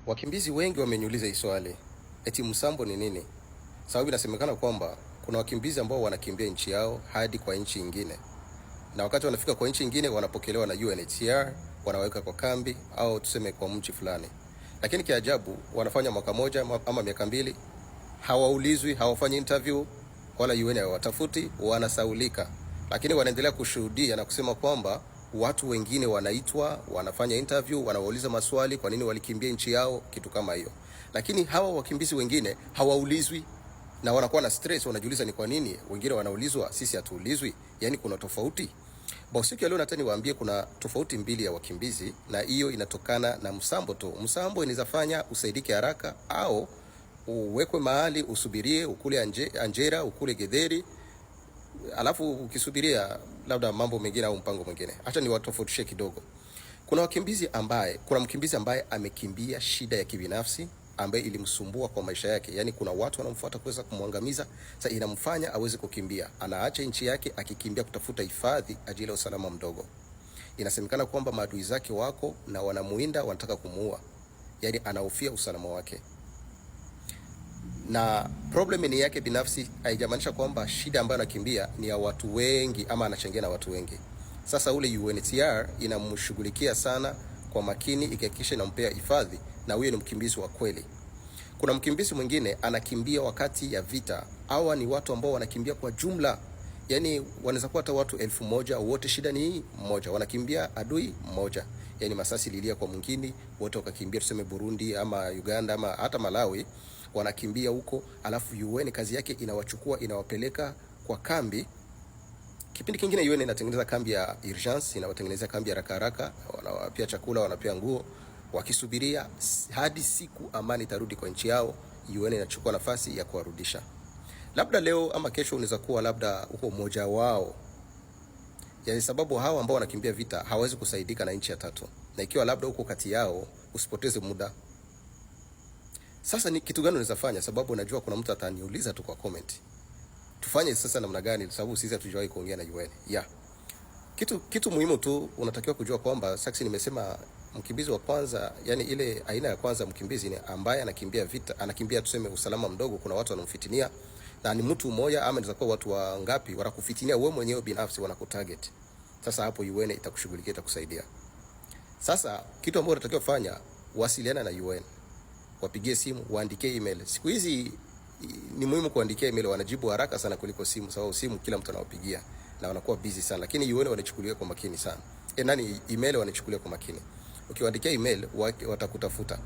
Wakimbizi wengi wameniuliza hii swali, eti msambo ni nini? Sababu inasemekana kwamba kuna wakimbizi ambao wanakimbia nchi yao hadi kwa nchi nyingine, na wakati wanafika kwa nchi nyingine wanapokelewa na UNHCR, wanaweka kwa kambi au tuseme kwa mji fulani. Lakini kiajabu wanafanya mwaka moja ama miaka mbili, hawaulizwi, hawafanyi interview, wala UN hawatafuti, wanasaulika. Lakini wanaendelea kushuhudia na kusema kwamba watu wengine wanaitwa, wanafanya interview, wanawauliza maswali, kwa nini walikimbia nchi yao, kitu kama hiyo. Lakini hawa wakimbizi wengine hawaulizwi na wanakuwa na stress, wanajiuliza ni kwa nini wengine wanaulizwa, sisi hatuulizwi? Yani kuna tofauti. Siku ya leo nataka niwaambie kuna tofauti mbili ya wakimbizi, na hiyo inatokana na msambo tu. Msambo inaweza fanya usaidike haraka au uwekwe mahali usubirie, ukule anjera, ukule getheri, alafu ukisubiria labda mambo mengine au mpango mwingine. Acha niwatofautishe kidogo. Kuna mkimbizi ambaye amekimbia shida ya kibinafsi ambaye ilimsumbua kwa maisha yake. Yaani kuna watu wanamfuata kuweza kumwangamiza, sasa inamfanya aweze kukimbia. Anaacha nchi yake akikimbia kutafuta hifadhi ajili ya usalama mdogo. Inasemekana kwamba maadui zake wako na wanamuinda, wanataka kumuua. Yaani anahofia usalama wake. Na problem ni yake binafsi, haijamaanisha kwamba shida ambayo anakimbia ni ya watu wengi ama anachangia na watu wengi. Sasa ule UNHCR inamshughulikia sana kwa makini, ikihakikisha inampea hifadhi, na huyo ni mkimbizi wa kweli. Kuna mkimbizi mwingine anakimbia wakati ya vita. Hawa ni watu ambao wanakimbia kwa jumla. Yaani wanaweza kuwa hata watu 1000, wote shida ni mmoja, wanakimbia adui mmoja. Yaani masasi lilia kwa mwingine, wote wakakimbia, tuseme Burundi ama Uganda ama hata Malawi, wanakimbia huko, alafu UN kazi yake inawachukua, inawapeleka kwa kambi. Kipindi kingine UN inatengeneza kambi ya urgence, inawatengeneza kambi ya haraka, wanawapea chakula, wanapea nguo, wakisubiria hadi siku amani itarudi kwa nchi yao, UN inachukua nafasi ya kuwarudisha. Labda leo ama kesho unaweza kuwa labda uko mmoja wao. Yaani sababu hao ambao wanakimbia vita hawezi kusaidika na nchi ya tatu. Na ikiwa labda uko kati yao, usipoteze muda. Sasa ni kitu gani unaweza fanya? Sababu najua kuna mtu ataniuliza tu kwa comment. Tufanye sasa namna gani? Sababu sisi hatujawahi kuongea na UN. Kitu muhimu tu unatakiwa kujua kwamba sasa nimesema mkimbizi wa kwanza, yani ile aina ya kwanza mkimbizi ni ambaye anakimbia vita, anakimbia tuseme usalama mdogo, kuna watu wanamfitinia, na ni mtu mmoja ama inaweza kuwa watu wangapi wanakufitinia wewe mwenyewe binafsi, wanakutarget. Sasa hapo UN itakushughulikia, itakusaidia. Sasa kitu ambacho unatakiwa kufanya, wasiliana na UN. Wapigie simu, waandikie email. Siku hizi ni muhimu kuandikia email, wanajibu haraka sana kuliko simu, sababu simu kila mtu anawapigia na wanakuwa busy sana, lakini UN wanachukulia kwa makini sana. Email wanachukulia kwa makini. Ukiwaandikia email watakutafuta.